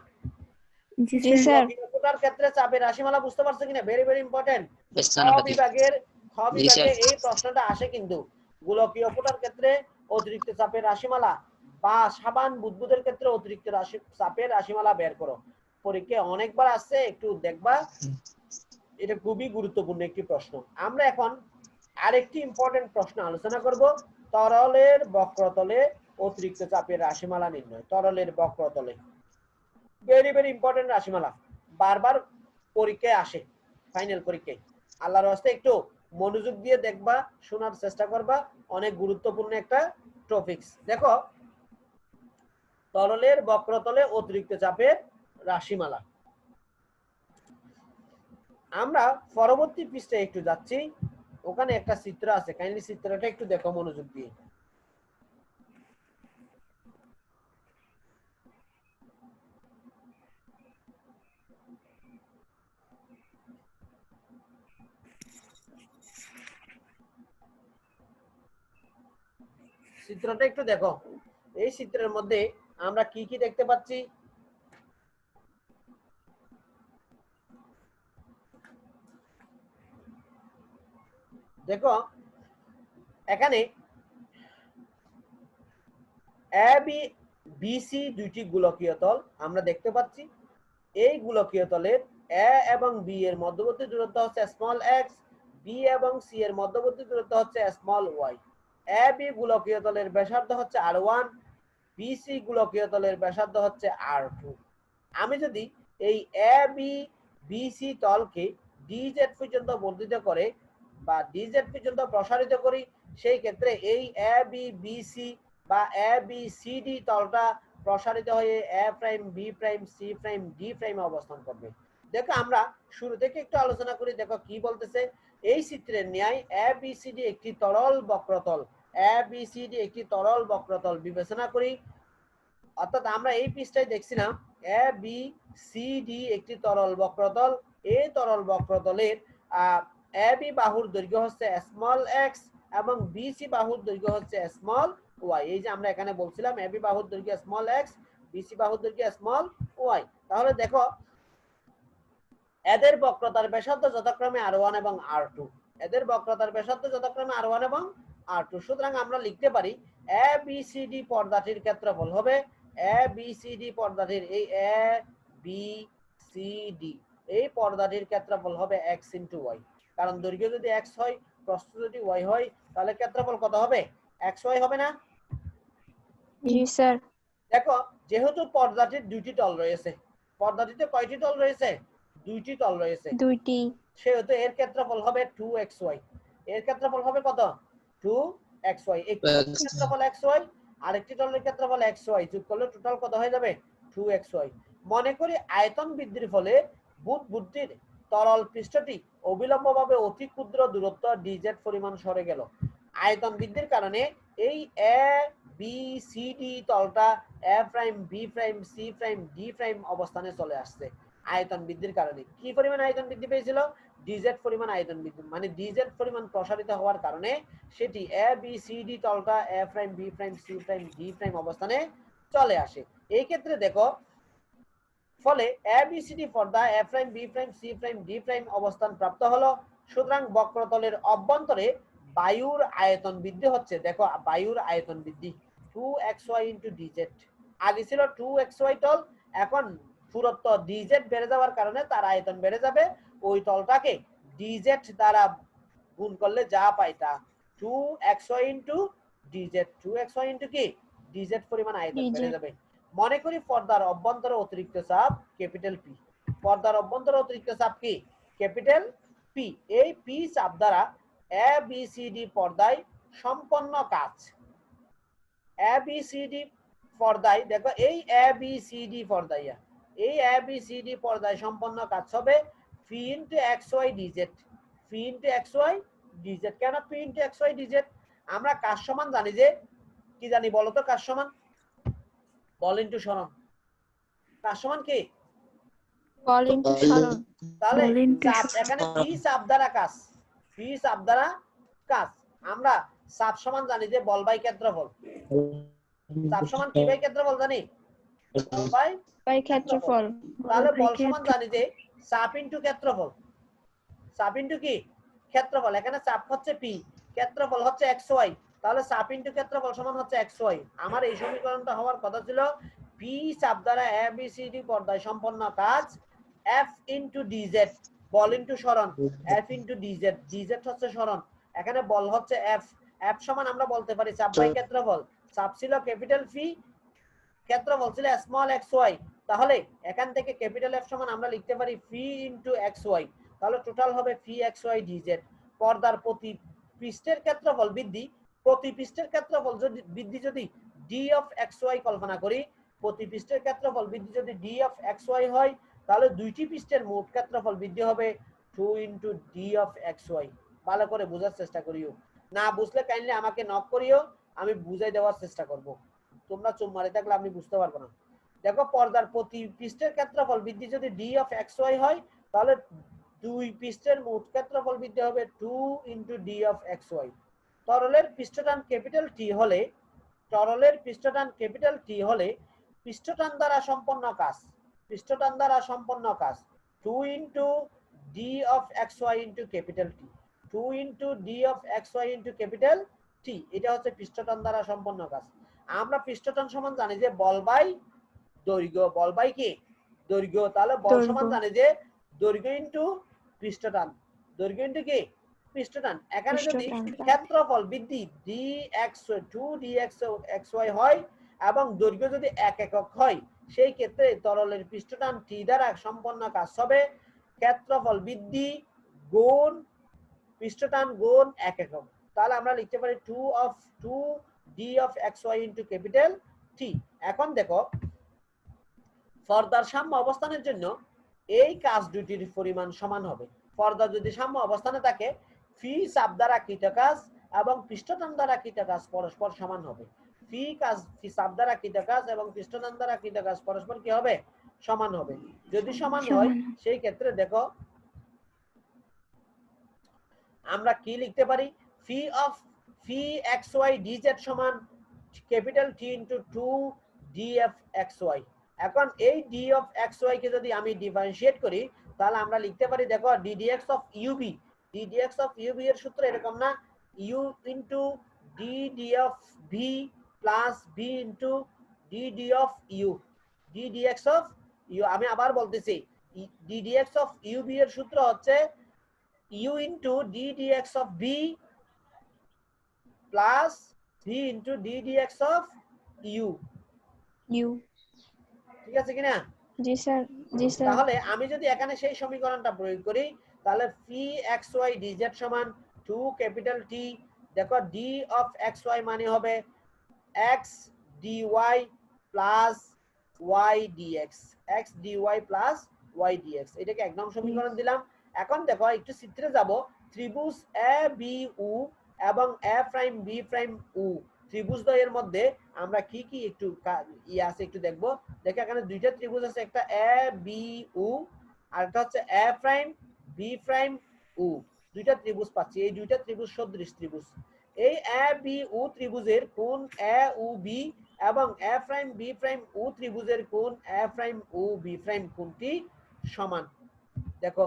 [SPEAKER 2] জি স্যার।
[SPEAKER 1] ফোঁটার ক্ষেত্রে চাপের রাশিমালা বুঝতে পারছো কিনা? Very very important. খ বিভাগে এই প্রশ্নটা আসে কিন্তু গোলকীয় ফোঁটার ক্ষেত্রে অতিরিক্ত চাপের রাশিমালা বা সাবান বুদবুদের ক্ষেত্রে অতিরিক্ত চাপের রাশিমালা বের করো। পরীক্ষায় অনেকবার আসছে, একটু দেখবা, এটা খুবই গুরুত্বপূর্ণ একটি প্রশ্ন। আমরা এখন আরেকটি ইম্পর্টেন্ট প্রশ্ন আলোচনা করব, তরলের বক্রতলে অতিরিক্ত চাপের রাশিমালা নির্ণয়। তরলের বক্রতলে ভেরি ভেরি ইম্পর্টেন্ট রাশিমালা, বারবার পরীক্ষায় আসে, ফাইনাল পরীক্ষায়। আল্লাহর রাস্তে একটু মনোযোগ দিয়ে দেখবা, শোনার চেষ্টা করবা, অনেক গুরুত্বপূর্ণ একটা টপিকস। দেখো তরলের বক্রতলে অতিরিক্ত চাপের রাশিমালা। আমরা পরবর্তী পৃষ্ঠায় একটু যাচ্ছি, ওখানে একটা চিত্র আছে, কাইন্ডলি চিত্রটা একটু দেখো মনোযোগ দিয়ে। চিত্রটা একটু দেখো। এই চিত্রের মধ্যে আমরা কি কি দেখতে পাচ্ছি? দেখো এখানে এ বি বিসি দুইটি গোলকীয় তল আমরা দেখতে পাচ্ছি। এই গোলকীয় তলের এ এবং বি এর মধ্যবর্তী দূরত্ব হচ্ছে স্মল এক্স, বি এবং সি এর মধ্যবর্তী দূরত্ব হচ্ছে স্মল ওয়াই। এ বি গোলকীয় তলের ব্যাসার্ধ হচ্ছে R1, বিসি গোলকীয় তলের ব্যাসার্ধ হচ্ছে R2। আমি যদি এই এ বি বিসি তলকে ডিজেড পর্যন্ত বর্ধিত করে বা ডিজেড পর্যন্ত প্রসারিত করি, সেই ক্ষেত্রে এই এ বি বিসি বা এ বি সি ডি তলটা প্রসারিত হয়ে A prime B prime C prime D prime অবস্থান করবে। দেখো আমরা শুরু থেকে একটু আলোচনা করি। দেখো কি বলতেছে। এই চিত্রের ন্যায় এ বি সি ডি একটি তরল বক্রতল, এ বি সি ডি একটি তরল বক্রতল বিবেচনা করি। অর্থাৎ আমরা এই পৃষ্ঠায় দেখছিলাম এ বি সি ডি একটি তরল বক্রতল। এই তরল বক্রতলের এ বি বাহুর দৈর্ঘ্য হচ্ছে স্মল এক্স এবং বিসি বাহুর দৈর্ঘ্য হচ্ছে স্মল ওয়াই। এই যে আমরা এখানে বলছিলাম এ বি বাহুর দৈর্ঘ্য স্মল এক্স, বিসি বাহুর দৈর্ঘ্য স্মল ওয়াই। তাহলে দেখো এদের বক্রতার ব্যাসার্ধ যথাক্রমে R1 এবং R2। এদের বক্রতার ব্যাসার্ধ যথাক্রমে R1 এবং R2। সুতরাং আমরা লিখতে পারি এ বি সি ডি পর্দাটির ক্ষেত্রফল হবে, এ বি সি ডি পর্দাটির এই এ বি সি ডি এই পর্দাটির ক্ষেত্রফল হবে x ইনটু ওয়াই। কারণ দৈর্ঘ্য যদি x হয়, প্রস্থ যদি y হয়, তাহলে ক্ষেত্রফল কত হবে? xy হবে না?
[SPEAKER 2] জি স্যার।
[SPEAKER 1] দেখো যেহেতু পর্দাটির দুইটি তল রয়েছে, পর্দাটিতে কয়টি তল রয়েছে? দুইটি তল রয়েছে।
[SPEAKER 2] দুইটি।
[SPEAKER 1] সেহেতু এর ক্ষেত্রফল হবে 2xy। এর ক্ষেত্রফল হবে কত? 2xy। একটি তলের ক্ষেত্রফল xy, আরেকটি তলের ক্ষেত্রফল xy, যোগ করলে টোটাল কত হয়ে যাবে? 2xy। মনে করি আয়তন বৃদ্ধির ফলে বুদবুদটির তরল পৃষ্ঠটি অবিলম্বভাবে অতি ক্ষুদ্র দূরত্ব dz পরিমাণ সরে গেল। আয়তন বৃদ্ধির কারণে এই এ বি সি ডি তলটা A prime B prime C prime D prime অবস্থানে চলে আসছে। আয়তন বৃদ্ধির কারণে কি পরিমাণ আয়তন বৃদ্ধি পেয়েছিল? ডিজেড পরিমাণ আয়তন বৃদ্ধি, মানে ডিজেড পরিমাণ প্রসারিত হওয়ার কারণে সেটি এ বি সি ডি তলটা A prime B prime C prime D prime অবস্থানে চলে আসে। এই ক্ষেত্রে দেখো ফলে এ বি সি ডি পর্দা A prime B prime C prime D prime অবস্থান প্রাপ্ত হলো। সুতরাং বক্রতলের অভ্যন্তরে বায়ুর আয়তন বৃদ্ধি হচ্ছে। দেখো বায়ুর আয়তন বৃদ্ধি 2xy ইনটু ডিজেড। আগে ছিল 2xy তল, এখন পুরুত্ব ডিজেড বেড়ে যাওয়ার কারণে তার আয়তন বেড়ে যাবে। ওই তলটাকে ডিজেড দ্বারা গুণ করলে যা পাই তা 2xy into DZ. 2xy into কি? ডিজেড পরিমাণ আয়তন বেড়ে যাবে। মনে করি পর্দার অভ্যন্তরে অতিরিক্ত চাপ ক্যাপিটাল পি। পর্দার অভ্যন্তরে অতিরিক্ত চাপ কি? Capital P. এই পি চাপ দ্বারা এ বি সি ডি পর্দায় সম্পন্ন কাজ, এ বি সি ডি পর্দায় দেখো এই এ বি সি ডি পর্দায়, এই এ বি সি ডি পর্দায় সম্পন্ন কাজ হবে P into X Y D Z. P into X Y D Z. কেন P into X Y D Z? আমরা কাজ সমান জানি যে কি জানি বলো তো? কাজ সমান বল ইনটু সরণ। কাজ সমান কি?
[SPEAKER 2] বল ইনটু সরণ।
[SPEAKER 1] তাহলে চাপ এখানে পি চাপ দ্বারা কাজ, পি চাপ দ্বারা কাজ। আমরা চাপ সমান জানি যে বল বাই ক্ষেত্রফল। চাপ সমান কি বাই ক্ষেত্রফল জানি? বল বাই ক্ষেত্রফল। তাহলে বল সমান জানি যে চাপ ইনটু ক্ষেত্রফল। চাপ ইনটু কি? ক্ষেত্রফল। এখানে চাপ হচ্ছে পি, ক্ষেত্রফল হচ্ছে এক্স ওয়াই। তাহলে চাপ ইনটু ক্ষেত্রফল সমান হচ্ছে এক্স ওয়াই। আমার এই সমীকরণটা হওয়ার কথা ছিল পি চাপ দ্বারা এ বি সি ডি পর্দায় সম্পন্ন কাজ এফ ইনটু ডিজেড, বল ইনটু সরণ। এফ ইনটু ডিজেড, ডিজেড হচ্ছে সরণ, এখানে বল হচ্ছে এফ। এফ সমান আমরা বলতে পারি চাপ বাই ক্ষেত্রফল। চাপ ছিল ক্যাপিটাল পি, ক্ষেত্রফল ছিল স্মল এক্স ওয়াই। তাহলে এখান থেকে ক্যাপিটাল এফ সমান আমরা লিখতে পারি পি ইনটু এক্স ওয়াই। তাহলে টোটাল হবে পি এক্স ওয়াই ডিজেড। পর্দার প্রতি পৃষ্ঠের ক্ষেত্রফল বৃদ্ধি, প্রতি পৃষ্ঠের ক্ষেত্রফল যদি বৃদ্ধি যদি ডি অফ এক্স ওয়াই কল্পনা করি, প্রতি পৃষ্ঠের ক্ষেত্রফল বৃদ্ধি যদি ডি অফ এক্স ওয়াই হয়, তাহলে দুইটি পৃষ্ঠের মোট ক্ষেত্রফল বৃদ্ধি হবে 2 into D of X Y. ভালো করে বোঝার চেষ্টা করিও, না বুঝলে কাইন্ডলি আমাকে নক করিও, আমি বুঝাই দেওয়ার চেষ্টা করব। তোমরা চুপ মারি থাকলে আমি বুঝতে পারবো না। দেখো পর্দার প্রতি পৃষ্ঠের ক্ষেত্রফল বৃদ্ধি যদি ডি অফ এক্স ওয়াই হয়, তাহলে দুই পৃষ্ঠের মোট ক্ষেত্রফল বৃদ্ধি হবে 2 into D of X Y. তরলের পৃষ্ঠটান ক্যাপিটাল টি হলে তরলের পৃষ্ঠটান ক্যাপিটাল টি হলে পৃষ্ঠটান দ্বারা সম্পন্ন কাজ, পৃষ্ঠটান দ্বারা সম্পন্ন কাজ 2 into D of X Y into capital T, 2 into D of X Y into capital T, এটা হচ্ছে পৃষ্ঠটান দ্বারা সম্পন্ন কাজ। আমরা পৃষ্ঠটান সমান জানি যে বল বাই দৈর্ঘ্য, বল বাই কি দৈর্ঘ্য, তাহলে বল সমান জানি যে দৈর্ঘ্য ইন্টু পৃষ্ঠটান, দৈর্ঘ্য ইন্টু কি পৃষ্ঠটান। এখানে যদি ক্ষেত্রফল বৃদ্ধি dx2 হয় এবং দৈর্ঘ্য যদি 1 একক হয়, সেই ক্ষেত্রে তরলের পৃষ্ঠটান টি দ্বারা সম্পন্ন কাজ হবে ক্ষেত্রফল বৃদ্ধি গুণ পৃষ্ঠটান গুণ 1 একক। তাহলে আমরা লিখতে পারি 2 d of xy into capital T। এখন দেখো পর্দার সাম্য অবস্থানের জন্য এই কাজ দুটির পরিমাণ সমান হবে। পর্দা যদি সাম্য অবস্থানে থাকে, ফি চাপ দ্বারা কৃত কাজ এবং পৃষ্ঠটান দ্বারা কৃত কাজ পরস্পর সমান হবে। ফি চাপ দ্বারা কৃত কাজ এবং পৃষ্ঠটান দ্বারা কৃত কাজ পরস্পর কি হবে সমান হবে। যদি সমান হয় সেই ক্ষেত্রে দেখো আমরা কি লিখতে পারি, ফি এক্স ওয়াই ডিজেড সমান capital T into 2 D F X Y. এখন এই ডি অফ এক্স ওয়াই কে যদি আমি ডিফারেন্সিয়েট করি তাহলে আমরা লিখতে পারি দেখো D D X of U V, D D X of U V এর সূত্র এরকম না, U into D D of V plus V into D D of U, D D X of U. আমি আবার বলতেছি ডিডিএক্স অফ ইউবি এর সূত্র হচ্ছে u into ddx of b plus v into ddx of u। ঠিক আছে কিনা?
[SPEAKER 2] জি স্যার, জি স্যার।
[SPEAKER 1] তাহলে আমি যদি এখানে সেই সমীকরণটা প্রয়োগ করি তাহলে phi xy dz সমান 2 ক্যাপিটাল T, দেখো d of xy মানে হবে x dy plus y dx, x dy plus y dx, এটাকে এক নং সমীকরণ দিলাম। এখন দেখো একটু চিত্রে যাব, ত্রিভুজ এ বি উ এবং এ প্রাইম বি প্রাইম উ ত্রিভুজ দ্বয়ের মধ্যে আমরা কি কি একটু আছে একটু দেখবো। দেখো এখানে দুইটা ত্রিভুজ আছে, একটা এ বি উ আর একটা হচ্ছে এ প্রাইম বি প্রাইম উ, দুইটা ত্রিভুজ পাচ্ছি। এই দুইটা ত্রিভুজ সদৃশ ত্রিভুজ। এই এ বি উ ত্রিভুজের কোণ এ উ বি এবং এ প্রাইম বি প্রাইম উ ত্রিভুজের কোণ এ প্রাইম উ বি প্রাইম কোণটি সমান। দেখো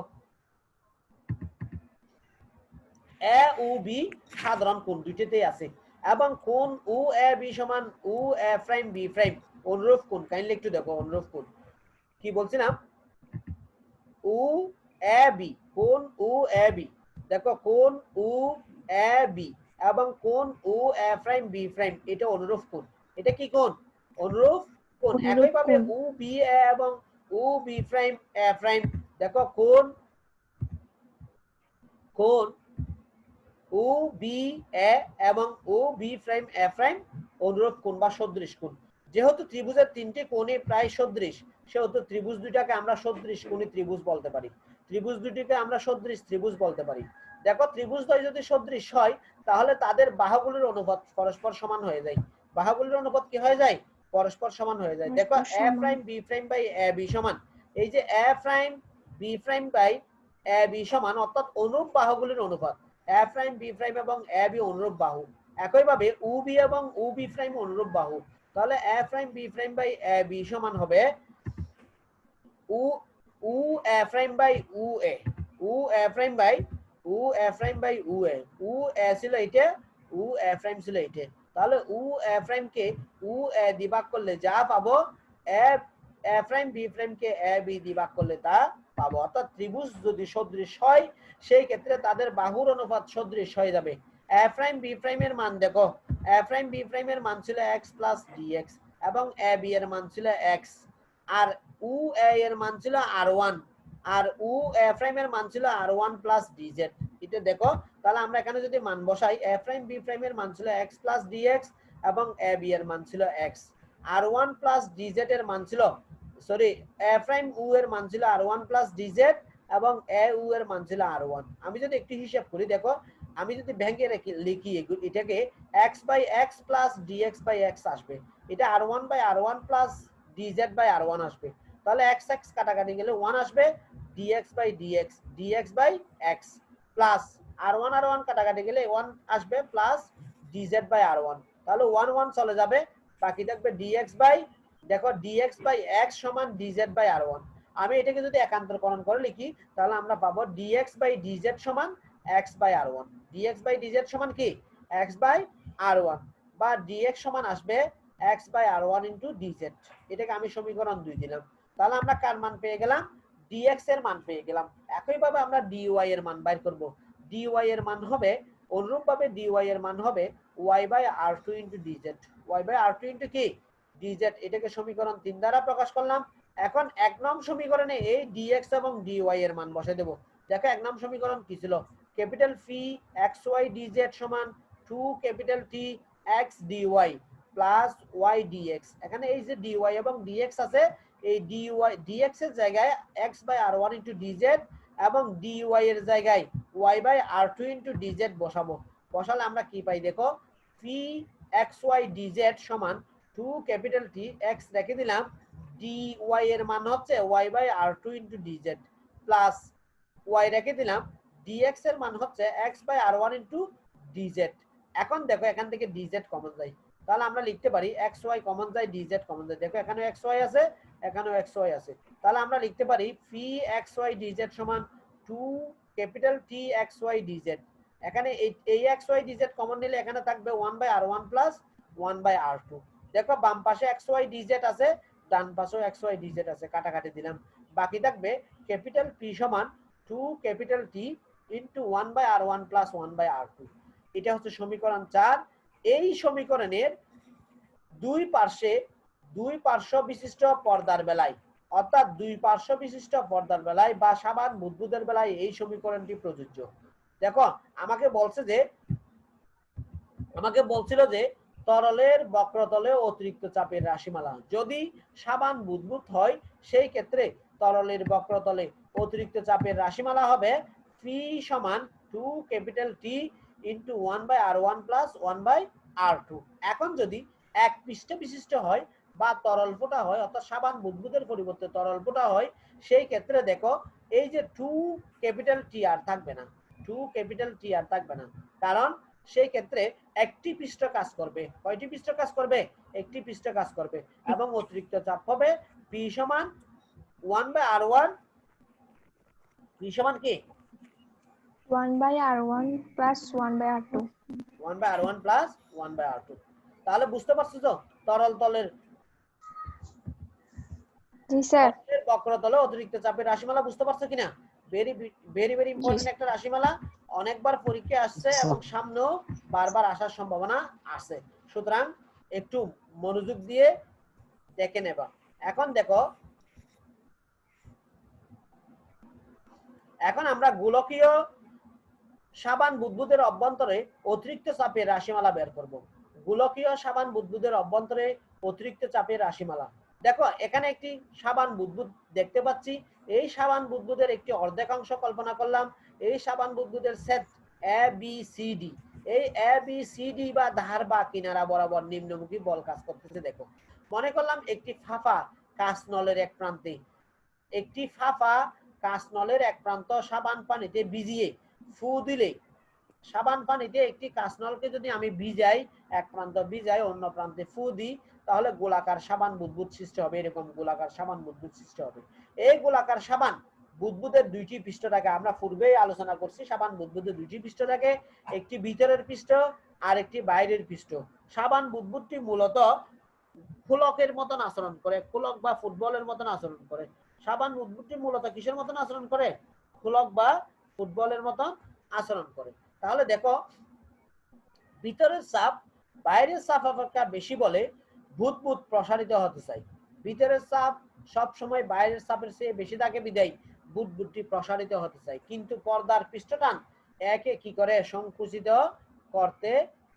[SPEAKER 1] এ ও বি সাধারণ কোণ দুইটাতেই আছে এবং কোণ ও এ বি সমান ও এ প্রাইম বি প্রাইম অনুরূপ কোণ। কাইন্ডলি একটু দেখো অনুরূপ কোণ কি বলছিলাম, ও এ বি, কোণ ও এ বি, দেখো কোণ ও এ বি এবং কোণ ও এ প্রাইম বি প্রাইম এটা অনুরূপ কোণ। এটা কি কোণ? অনুরূপ কোণ। একইভাবে ও বি এ এবং ও বি প্রাইম এ প্রাইম, দেখো কোণ ও বি এ এবং ও বি প্রাইম এ প্রাইম অনুরূপ কোণ বা সদৃশ কোণ। যেহেতু ত্রিভুজের তিনটি কোণই প্রায় সদৃশ, সেহেতু ত্রিভুজ দুইটাকে আমরা সদৃশ কোণী ত্রিভুজ বলতে পারি, ত্রিভুজ দুটিকে আমরা সদৃশ ত্রিভুজ বলতে পারি। দেখো ত্রিভুজ দ্বয় যদি সদৃশ হয় তাহলে তাদের বাহুগুলির অনুপাত পরস্পর সমান হয়ে যায়। বাহুগুলির অনুপাত কি হয়ে যায়? পরস্পর সমান হয়ে যায়। দেখো A prime B prime by A B সমান, এই যে A prime B prime by A B সমান অর্থাৎ অনুরূপ বাহুগুলির অনুপাত। এ প্রাইম বি প্রাইম এবং এ বি অনুরূপ বাহু, একইভাবে ও বি এবং ও বি প্রাইম অনুরূপ বাহু। তাহলে A prime B prime by A B সমান হবে ও O A prime by O A, O A prime by O A prime by O A, O A ছিল এটা, ও এ প্রাইম ছিল এটা। তাহলে ও এ প্রাইম কে ও এ দিয়ে ভাগ করলে যা পাবো এ prime B prime K A B দিয়ে ভাগ করলে তা পাবো। অর্থাৎ ত্রিভুজ যদি সদৃশ হয় সেই ক্ষেত্রে তাদের বাহুর অনুপাত সদৃশ হয়ে যাবে। এ প্রাইম বি প্রাইম এর মান দেখো, এ প্রাইম বি প্রাইম এর মান ছিল x প্লাস dx এবং এ বি এর মান ছিল x, আর ও এ এর মান ছিল r1 R O A prime এর মান ছিল r1 প্লাস dz। এটা দেখো তাহলে আমরা এখানে যদি মান বসাই, এ প্রাইম বি প্রাইম এর মান ছিল x প্লাস dx এবং এ বি এর মান ছিল x, r1 প্লাস dz এর মান ছিল সরি এ প্রাইম ও এর মান ছিল r1 প্লাস dz এবং এ ও এর মান ছিল r1। আমি যদি একটু হিসাব করি দেখো, আমি যদি ভেঙে লিখি এটাকে x by x plus dx by x আসবে, এটা r1 by r1 plus dz by r1 আসবে। তাহলে x x কাটাকাটি গেলে 1 আসবে, dx by dx, dx by x plus r1 r1 কাটাকাটি গেলে 1 আসবে প্লাস dz বাই r1। তাহলে 1 1 চলে যাবে, বাকি থাকবে dx বাই, দেখো dx বাই x সমান dz বাই r1। আমি এটাকে যদি একান্তরকরণ করে লিখি তাহলে আমরা পাবো dx বাই dz সমান x by r1। dx by dz সমান কি x বাই r1, বা dx সমান আসবে x by r1 into dz। এটাকে আমি সমীকরণ 2 দিলাম। তাহলে আমরা কার মান পেয়ে গেলাম? dx এর মান পেয়ে গেলাম। একইভাবে আমরা dy এর মান বাইর করব। dy এর মান হবে অনুরূপভাবে dy এর মান হবে y by r2 into dz। y by r2 into কি dz। এটাকে সমীকরণ 3 দ্বারা প্রকাশ করলাম। এখন 1 নং সমীকরণে এই dx এবং dy এর মান বসে দেব। দেখো 1 নং সমীকরণ কি ছিল? ক্যাপিটাল ফি xy dz সমান 2 capital T x dy plus y dx। এখানে এই যে dy এবং dx আছে, এই dy dx এর জায়গায় x by r1 into dz এবং dy এর জায়গায় y by r2 into dz বসাবো। বসালে আমরা কি পাই দেখো, ফি xy dz সমান 2 ক্যাপিটাল T x রেখে দিলাম, dy এর মান হচ্ছে y by r2 into dz plus y রেখে দিলাম, dx এর মান হচ্ছে x by r1 into dz। এখন দেখো এখান থেকে dz কমন যায়, তাহলে আমরা লিখতে পারি xy কমন যায়, dz কমন যায়। দেখো এখানেও xy আছে, এখানেও xy আছে, তাহলে আমরা লিখতে পারি ফি xy dz সমান 2 ক্যাপিটাল T xy dz। এখানে এই xy dz কমন নিলে এখানে থাকবে 1 by r1 plus 1 by r2। দেখো বাম পাশে xy dz আছে, ডান পাশেও xy dz আছে, কাটাকাটি দিলাম। বাকি থাকবে ক্যাপিটাল P সমান 2 capital T into 1 by r1 plus 1 by r2। এটা হচ্ছে সমীকরণ 4। এই সমীকরণের দুই পার্শ্ব বিশিষ্ট পর্দার বেলায়, অর্থাৎ দুই পার্শ্ব বিশিষ্ট পর্দার বেলায় বা সাবান বুদবুদের বেলায় এই সমীকরণটি প্রযোজ্য। দেখো আমাকে বলছিল যে তরলের বক্রতলে অতিরিক্ত চাপের রাশিমালা যদি সাবান বুদবুদ হয়, সেই ক্ষেত্রে তরলের বক্রতলে অতিরিক্ত চাপের রাশিমালা হবে ফি সমান 2 capital T into 1 by r1 plus 1 by r2। এখন যদি এক পৃষ্ঠ বিশিষ্ট হয় বা তরল ফোঁটা হয়, অর্থাৎ সাবান বুদবুদের পরিবর্তে তরল ফোঁটা হয়, সেই ক্ষেত্রে দেখো এই যে 2 ক্যাপিটাল T আর থাকবে না, 2 ক্যাপিটাল T আর থাকবে না, কারণ সেই ক্ষেত্রে একটি পৃষ্ঠ কাজ করবে। কয়টি পৃষ্ঠ কাজ করবে? একটি পৃষ্ঠ কাজ করবে, এবং অতিরিক্ত চাপ হবে P সমান 1 বাই r1। P সমান কি
[SPEAKER 2] 1 by r1 plus 1 by r2।
[SPEAKER 1] 1 by r1 plus 1 by r2। তাহলে বুঝতে পারছো তো তরল তলের
[SPEAKER 2] জি স্যার।
[SPEAKER 1] বক্রতলে অতিরিক্ত চাপের রাশিমালা বুঝতে পারছো কিনা? ভেরি ভেরি ভেরি ইম্পর্টেন্ট একটা রাশিমালা, অনেকবার পরীক্ষায় আসছে এবং সামনেও বারবার আসার সম্ভাবনা আছে। সুতরাং একটু মনোযোগ দিয়ে দেখে নেবা। এখন দেখো, এখন আমরা গোলকীয় সাবান বুদবুদের অভ্যন্তরে অতিরিক্ত চাপের রাশিমালা বের করব। গোলকীয় সাবান বুদবুদের অভ্যন্তরে অতিরিক্ত চাপের রাশিমালা। দেখো এখানে একটি সাবান বুদবুদ দেখতে পাচ্ছি। এই সাবান বুদবুদের একটি অর্ধেকাংশ কল্পনা করলাম। এই সাবান বুদবুদের সেট এ বি সি ডি। এই এ বি সি ডি বা ধার বা কিনারা বরাবর নিম্নমুখী বল কাজ করতেছে। দেখো মনে করলাম একটি ফাঁপা কাঁচ নলের এক প্রান্তে, একটি ফাঁপা কাঁচ নলের এক প্রান্ত সাবান পানিতে ভিজিয়ে ফু দিলে, সাবান পানিতে একটি কাঁচনলকে যদি আমি ভিজাই, এক প্রান্ত ভিজাই অন্য প্রান্তে ফু দিই, তাহলে গোলাকার সাবান বুদবুদ সৃষ্টি হবে। এরকম গোলাকার সাবান বুদবুদ সৃষ্টি হবে। এই গোলাকার সাবান বুদবুদের দুইটি পৃষ্ঠ থাকে, আমরা পূর্বেই আলোচনা করছি সাবান বুদবুদের দুইটি পৃষ্ঠ থাকে, একটি ভিতরের পৃষ্ঠ আর একটি বাইরের পৃষ্ঠ। সাবান বুদবুদটি মূলত খোলকের মতন আচরণ করে, খোলক বা ফুটবলের মতন আচরণ করে। সাবান বুদবুদটি মূলত কিসের মতন আচরণ করে? খোলক বা ফুটবলের মতন আচরণ করে। তাহলে দেখো ভিতরের চাপ বাইরের চাপ অপেক্ষা বেশি বলে বুদবুদ প্রসারিত হতে চাই। ভিতরের চাপ সব সময় বাইরের চাপের চেয়ে বেশি থাকে বিদায় বুদবুদটি প্রসারিত হতে চাই, কিন্তু পর্দার পৃষ্ঠটান একে কি করে সংকুচিত করতে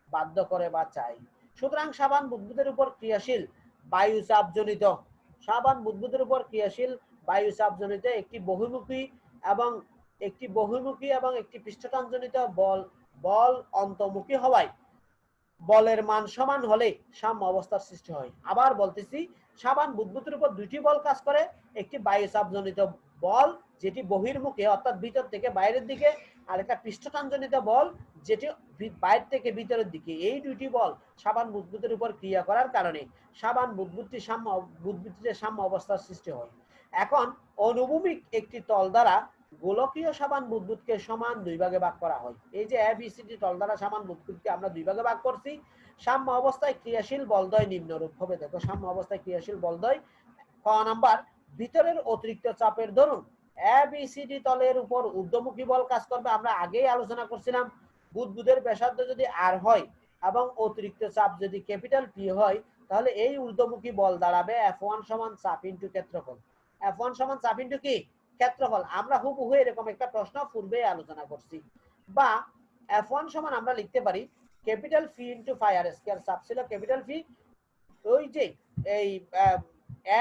[SPEAKER 1] বাধ্য করে বা চাই। সুতরাং সাবান বুদবুদের উপর ক্রিয়াশীল বায়ুচাপজনিত, সাবান বুদবুদের উপর ক্রিয়াশীল বায়ুচাপজনিত একটি বহুমুখী এবং একটি পৃষ্ঠটানজনিত বল অন্তর্মুখী হওয়ায় বলের মান সমান হলে সাম্য অবস্থার সৃষ্টি হয়। আবার বলতেছি, সাবান বুদবুদের উপর দুইটি বল কাজ করে, একটি বায়ুচাপজনিত বল যেটি বহির্মুখী অর্থাৎ ভিতর থেকে বাইরের দিকে, আর একটা পৃষ্ঠটানজনিত বল যেটি বাইরে থেকে ভিতরের দিকে। এই দুটি বল সাবান বুদবুদের উপর ক্রিয়া করার কারণে সাবান বুদবুদটিতে সাম্য অবস্থার সৃষ্টি হয়। এখন অনুভূমিক একটি তল দ্বারা গোলকীয় সাবান বুদবুদকে সমান দুই ভাগে ভাগ করা হয়। এই যে এবিসিডি তল দ্বারা সাবান বুদবুদকে আমরা দুই ভাগে ভাগ করছি। সাম্য অবস্থায় ক্রিয়াশীল বলদ্বয় নিম্নরূপ হবে। দেখো সাম্য অবস্থায় ক্রিয়াশীল বলদ্বয়। ক নাম্বার, ভিতরের অতিরিক্ত চাপের দরুন এবিসিডি তলের উপর ঊর্ধ্বমুখী বল কাজ করবে। আমরা আগেই আলোচনা করছিলাম বুদবুদের ব্যাসার্ধ যদি আর হয় এবং অতিরিক্ত চাপ যদি ক্যাপিটাল পি হয়, তাহলে এই ঊর্ধ্বমুখী বল দাঁড়াবে F1 সমান চাপ ইনটু ক্ষেত্রফল। F1 সমান চাপ ইনটু কি? ক্ষেত্রফল। আমরা হুবহু এরকম একটা প্রশ্ন পূর্বে আলোচনা করছি। বা F1 সমান আমরা লিখতে পারি ক্যাপিটাল ফি ইনটু ফাই আর স্কয়ার। চাপ ছিল ক্যাপিটাল ফি, ওই যে এই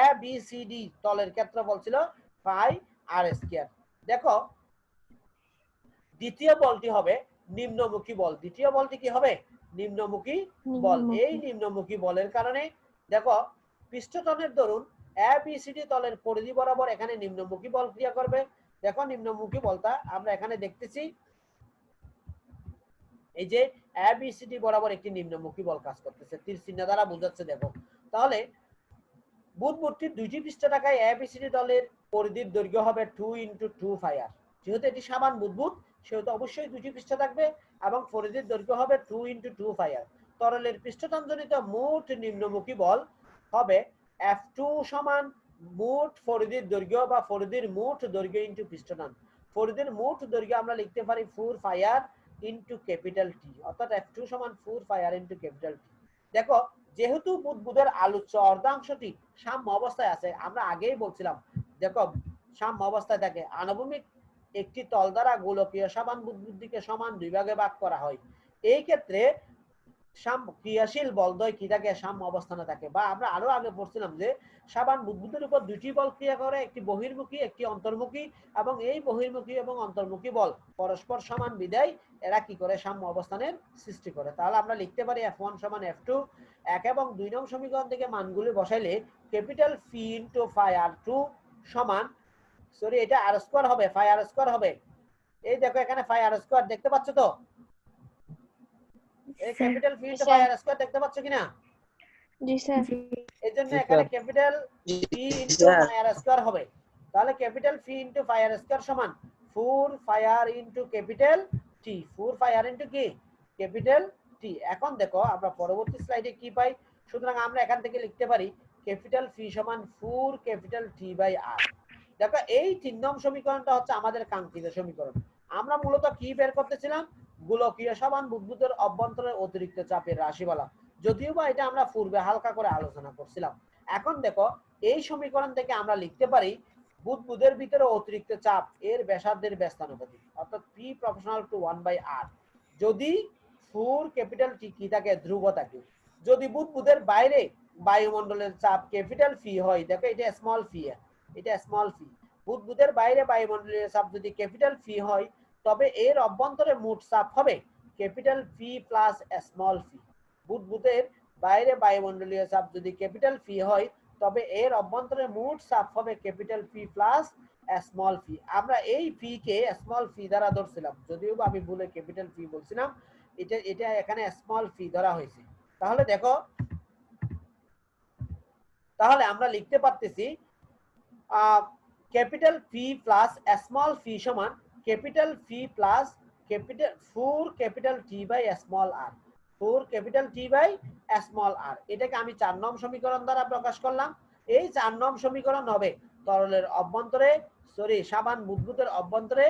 [SPEAKER 1] এ বি সি ডি তলের ক্ষেত্রফল ছিল ফাই আর স্কয়ার। দেখো দ্বিতীয় বলটি হবে নিম্নমুখী বল। দ্বিতীয় বলটি কি হবে? নিম্নমুখী বল। এই নিম্নমুখী বলের কারণে দেখো পৃষ্ঠতলের দরুন এবিসিডি তলের পরিধি বরাবর এখানে নিম্নমুখী বল ক্রিয়া করবে। দেখো নিম্নমুখী বলটা আমরা এখানে দেখতেছি, এই যে এবিসিডি বরাবর একটি নিম্নমুখী বল কাজ করতেছে, তীর চিহ্ন দ্বারা বোঝাচ্ছে। দেখো তাহলে বুদবুদটির দুইটি পৃষ্ঠ থাকায় এবিসিডি তলের পরিধির দৈর্ঘ্য হবে 2 × 2 ফাই আর। যেহেতু এটি সাবান বুদবুদ সেহেতু অবশ্যই দুটি পৃষ্ঠ থাকবে এবং পরিধির দৈর্ঘ্য হবে 2 × 2 ফাই আর। তরলের পৃষ্ঠটানজনিত মোট নিম্নমুখী বল হবে F2 সমান মোট পরিধির দৈর্ঘ্য বা পরিধির মোট দৈর্ঘ্য ইনটু পৃষ্ঠটান। পরিধির মোট দৈর্ঘ্য আমরা লিখতে পারি 4 ফাই আর ইনটু ক্যাপিটাল টি, অর্থাৎ F2 সমান 4 ফাই আর ইনটু ক্যাপিটাল টি। দেখো যেহেতু বুদবুদের আলোচ্য অর্ধাংশটি সাম্য অবস্থায় আছে, আমরা আগেই বলছিলাম দেখো সাম্য অবস্থায় থাকে, আনুভূমিক একটি তল দ্বারা গোলকীয় সাবান বুদবুদটিকে সমান দুই ভাগে ভাগ করা হয়। এই ক্ষেত্রে ক্রিয়াশীল বলদ্বয় কি থাকে? সাম্য অবস্থানে থাকে। বা আমরা আরো আগে পড়ছিলাম যে সাবান বুদবুদের উপর দুটি বল ক্রিয়া করে, একটি বহির্মুখী একটি অন্তর্মুখী, এবং এই বহির্মুখী এবং অন্তর্মুখী বল পরস্পর সমান বিধায় এরা কি করে? সাম্য অবস্থানের সৃষ্টি করে। তাহলে আমরা লিখতে পারি F1 সমান F2। 1 এবং 2 নং সমীকরণ থেকে মানগুলি বসাইলে ক্যাপিটাল ফি ইনটু ফাই আর2 সমান, সরি এটা আর স্কয়ার হবে, ফাই আর স্কয়ার হবে। এই দেখো এখানে ফাই আর স্কয়ার দেখতে পাচ্ছ তো? এই ক্যাপিটাল ফি ইনটু ফাই আর স্কয়ার দেখতে পাচ্ছ কিনা?
[SPEAKER 2] জি স্যার।
[SPEAKER 1] এজন্য এখানে ক্যাপিটাল ফি ইনটু ফাই আর স্কয়ার হবে। তাহলে ক্যাপিটাল ফি ইনটু ফাই আর স্কয়ার সমান 4 ফাই আর ইনটু ক্যাপিটাল টি। 4 ফাই আর ইনটু কি? Capital T. এখন দেখো আমরা পরবর্তী স্লাইডে কি পাই। সুতরাং আমরা এখান থেকে লিখতে পারি ক্যাপিটাল ফি সমান 4 ক্যাপিটাল টি বাই আর। দেখো এই 3 নং সমীকরণটা হচ্ছে আমাদের কাঙ্ক্ষিত সমীকরণ। আমরা মূলত কি বের করতেছিলাম? গোলকীয় সাবান বুদবুদের অভ্যন্তরের অতিরিক্ত চাপের রাশিমালা। যদিও বা এটা আমরা পূর্বে হালকা করে আলোচনা করছিলাম। এখন দেখো এই সমীকরণ থেকে আমরা লিখতে পারি বুদবুদের ভিতরে অতিরিক্ত চাপ এর ব্যাসার্ধের ব্যস্তানুপাতিক, অর্থাৎ P প্রপোর্শনাল টু 1/r। যদি 4 ক্যাপিটাল টি কি থাকে? ধ্রুব থাকে। যদি বুদবুদের বাইরে বায়ুমণ্ডলের চাপ ক্যাপিটাল ফি হয়, দেখো এটা স্মল ফি, এটা স্মল ফি। বুদবুদের বাইরে বায়ুমণ্ডলীয় চাপ যদি ক্যাপিটাল ফি হয়, তবে এর অভ্যন্তরে মোট চাপ হবে ক্যাপিটাল ফি প্লাস স্মল ফি। বুদবুদের বাইরে বায়ুমণ্ডলীয় চাপ যদি ক্যাপিটাল ফি হয়, তবে এর অভ্যন্তরে মোট চাপ হবে ক্যাপিটাল ফি প্লাস স্মল ফি। আমরা এই ফি কে স্মল ফি দ্বারা ধরছিলাম, যদিও আমি ভুলে ক্যাপিটাল ফি বলছিলাম, এটা এখানে স্মল ফি ধরা হয়েছে। তাহলে দেখো, তাহলে আমরা লিখতে পারতেছি capital phi plus small phi সমান capital phi plus capital 4 capital T by small R. 4 capital T by small R. এটাকে আমি 4 নং সমীকরণ দ্বারা প্রকাশ করলাম। এই 4 নং সমীকরণ হবে তরলের অভ্যন্তরে, সরি সাবান বুদবুদের অভ্যন্তরে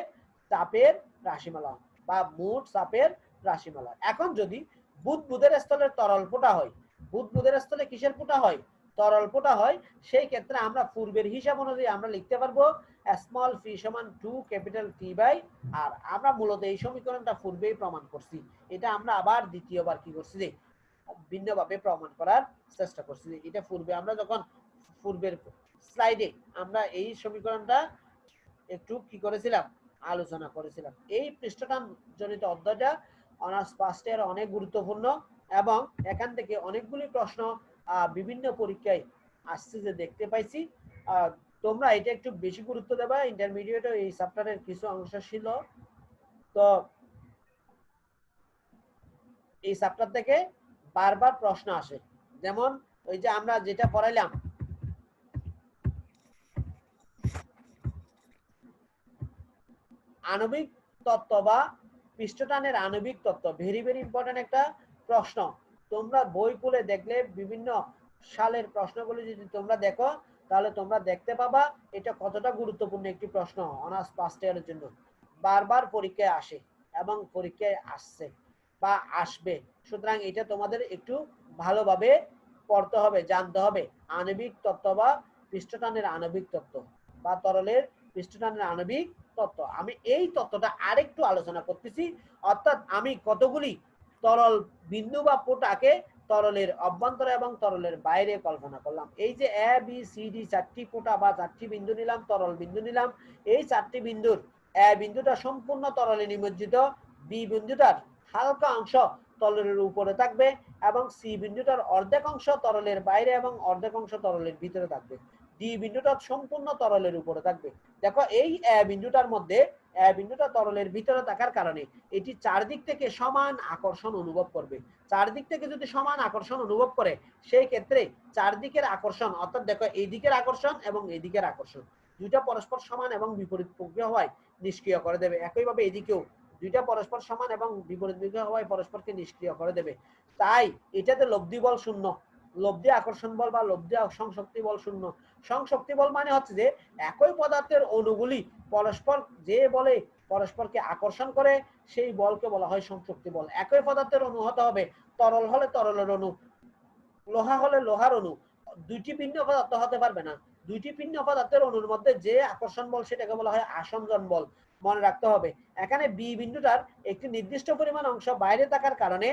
[SPEAKER 1] চাপের রাশিমালা বা মোট চাপের রাশিমালা। এখন যদি বুদবুদের স্থলের তরল ফোটা হয়, বুদবুদের স্থলে কিসের ফোটা হয়? তরল ফোটা হয়। সেই ক্ষেত্রে আমরা পূর্বের হিসাব অনুযায়ী আমরা লিখতে পারবো স্মল ফি সমান 2 ক্যাপিটাল টি বাই আর। আমরা মূলত এই সমীকরণটা পূর্বেই প্রমাণ করছি। এটা আমরা আবার দ্বিতীয়বার কি করছি যে ভিন্নভাবে প্রমাণ করার চেষ্টা করছি। এটা পূর্বে আমরা যখন পূর্বের স্লাইডে আমরা এই সমীকরণটা একটু কি করেছিলাম? আলোচনা করেছিলাম। এই পৃষ্ঠটান জনিত অধ্যায়টা অনার্স ফার্স্ট ইয়ার অনেক গুরুত্বপূর্ণ এবং এখান থেকে অনেকগুলি প্রশ্ন বিভিন্ন পরীক্ষায় আসছে যে দেখতে পাইছি। তোমরা এটা একটু বেশি গুরুত্ব দেবা। ইন্টারমিডিয়েটে এই চ্যাপ্টারের কিছু অংশ ছিল, তো এই চ্যাপ্টার থেকে বারবার প্রশ্ন আসে। যেমন ওই যে আমরা যেটা পড়াইলাম, আণবিক তত্ত্ব বা পৃষ্ঠটানের আণবিক তত্ত্ব, ভেরি ভেরি ইম্পর্টেন্ট একটা প্রশ্ন। তোমরা বই খুলে দেখলে বিভিন্ন সালের প্রশ্নগুলি যদি তোমরা দেখো, তাহলে তোমরা দেখতে পাবা এটা কতটা গুরুত্বপূর্ণ একটি প্রশ্ন অনার্স ফার্স্ট ইয়ারের জন্য। বারবার পরীক্ষায় আসে এবং পরীক্ষায় আসছে বা আসবে। সুতরাং এটা তোমাদের একটু ভালোভাবে পড়তে হবে, জানতে হবে। আণবিক তত্ত্ব বা পৃষ্ঠটানের আণবিক তত্ত্ব বা তরলের পৃষ্ঠটানের আণবিক তত্ত্ব। আমি এই তত্ত্বটা আরেকটু আলোচনা করতেছি, অর্থাৎ আমি কতগুলি তরল বিন্দু বা পোটাকে তরলের অভ্যন্তরে এবং তরলের বাইরে কল্পনা করলাম। এই যে এ বি সি ডি চারটি পোটা বা চারটি বিন্দু নিলাম, তরল বিন্দু নিলাম। এই চারটি বিন্দুর এ বিন্দুটা সম্পূর্ণ তরলে নিমজ্জিত, বি বিন্দুটার হালকা অংশ তরলের উপরে থাকবে এবং সি বিন্দুটার অর্ধেক অংশ তরলের বাইরে এবং অর্ধেক অংশ তরলের ভিতরে থাকবে। ডি বিন্দুটা সম্পূর্ণ তরলের উপরে থাকবে। দেখো এই বিন্দুটার মধ্যে বিন্দুটা তরলের ভিতরে থাকার কারণে এটি চারদিক থেকে সমান আকর্ষণ অনুভব করবে। চারদিক থেকে যদি সমান আকর্ষণ অনুভব করে, সেই ক্ষেত্রে চারদিকের আকর্ষণ, অর্থাৎ দেখো এই দিকের আকর্ষণ এবং এই দিকের আকর্ষণ দুইটা পরস্পর সমান এবং বিপরীত প্রক্রিয়া হওয়ায় নিষ্ক্রিয় করে দেবে। একইভাবে এদিকেও দুইটা পরস্পর সমান এবং বিপরীত প্রক্রিয়া হওয়ায় পরস্পরকে নিষ্ক্রিয় করে দেবে। তাই এটাতে লব্ধি বল শূন্য, লব্ধি আকর্ষণ বল বা লব্ধি সংশক্তি বল শূন্য। সংশক্তি বল মানে হচ্ছে যে একই পদার্থের অণুগুলি পরস্পর যে বলে পরস্পরকে আকর্ষণ করে, সেই বলকে বলা হয় সংশক্তি বল। একই পদার্থের অণু হতে হবে, তরল হলে তরলের অণু, লোহা হলে লোহার অণু। দুইটি ভিন্ন পদার্থ হতে পারবে না। দুইটি ভিন্ন পদার্থের অণুর মধ্যে যে আকর্ষণ বল সেটাকে বলা হয় আসঞ্জন বল। মনে রাখতে হবে। এখানে বি বিন্দুটার একটি নির্দিষ্ট পরিমাণ অংশ বাইরে থাকার কারণে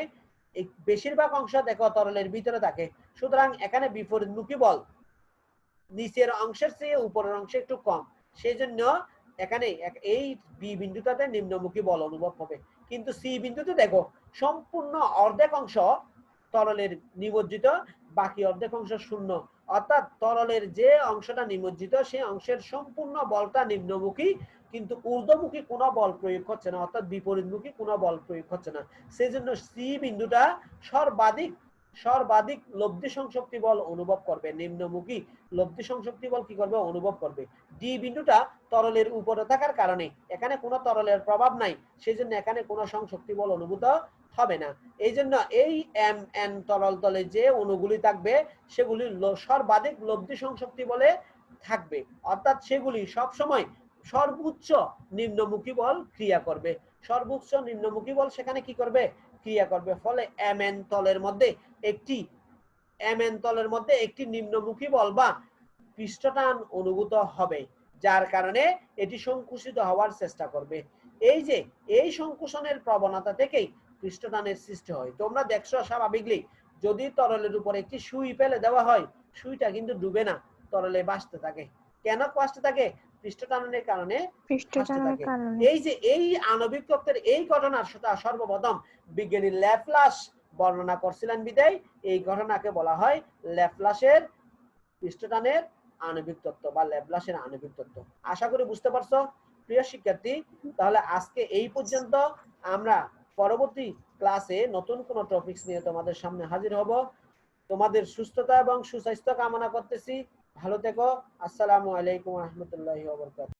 [SPEAKER 1] বেশিরভাগ অংশ দেখো তরলের ভিতরে থাকে। সুতরাং এখানে বিপরীতমুখী বল নিচের অংশের চেয়ে উপরের অংশে একটু কম, সেই জন্য এখানে এই বি বিন্দুটাতে নিম্নমুখী বল অনুভব হবে। কিন্তু সি বিন্দুতে দেখো সম্পূর্ণ অর্ধেক অংশ তরলের নিমজ্জিত, বাকি অর্ধেক অংশ শূন্য। অর্থাৎ তরলের যে অংশটা নিমজ্জিত সেই অংশের সম্পূর্ণ বলটা নিম্নমুখী, কিন্তু ঊর্ধ্বমুখী কোনো বল প্রয়োগ হচ্ছে না, অর্থাৎ বিপরীতমুখী কোনো বল প্রয়োগ হচ্ছে না। সেই জন্য সি বিন্দুটা সর্বাধিক লব্ধি সংশক্তি বল অনুভব করবে, নিম্নমুখী লব্ধি সংশক্তি বল কি করবে, অনুভব করবে। ডি বিন্দুটা তরলের উপরে থাকার কারণে এখানে কোনো তরলের প্রভাব নাই, সেই জন্য এখানে কোনো সংশক্তি বল অনুভূত হবে না। এই জন্য এই এম এন তরল তলে যে অণুগুলি থাকবে সেগুলি সর্বাধিক লব্ধি সংশক্তি বলে থাকবে, অর্থাৎ সেগুলি সবসময় সর্বোচ্চ নিম্নমুখী বল ক্রিয়া করবে। সর্বোচ্চ নিম্নমুখী বল সেখানে কি করবে, ক্রিয়া করবে। ফলে এম এন তলের মধ্যে একটি নিম্নমুখী বল বা পৃষ্ঠটান অনুভূত হবে, যার কারণে এটি সংকুচিত হওয়ার চেষ্টা করবে। এই যে এই সংকুচনের প্রবণতা থেকেই পৃষ্ঠটানের সৃষ্টি হয়। তোমরা দেখছো স্বাভাবিকলি যদি তরলের উপর একটি সুই ফেলে দেওয়া হয়, সুইটা কিন্তু ডুবে না, তরলে ভাসতে থাকে। কেন ভাসতে থাকে? পৃষ্ঠটানের কারণে ভাসতে থাকে। এই যে এই আণবিক তত্ত্বের এই ঘটনার সর্বপ্রথম বিজ্ঞানী ল্যাপ্লাস বর্ণনা করছিলেন বিদায় এই ঘটনাকে বলা হয় ল্যাপ্লাসের পৃষ্ঠটানের আণবিক তত্ত্ব বা ল্যাপ্লাসের আণবিক তত্ত্ব। আশা করি বুঝতে পারছো প্রিয় শিক্ষার্থী। তাহলে আজকে এই পর্যন্ত। আমরা পরবর্তী ক্লাসে নতুন কোনো টপিকস নিয়ে তোমাদের সামনে হাজির হব। তোমাদের সুস্থতা এবং সুস্বাস্থ্য কামনা করতেছি। ভালো থেকো। আসসালামু আলাইকুম ওয়া রাহমাতুল্লাহি ওয়া বারাকাতুহু।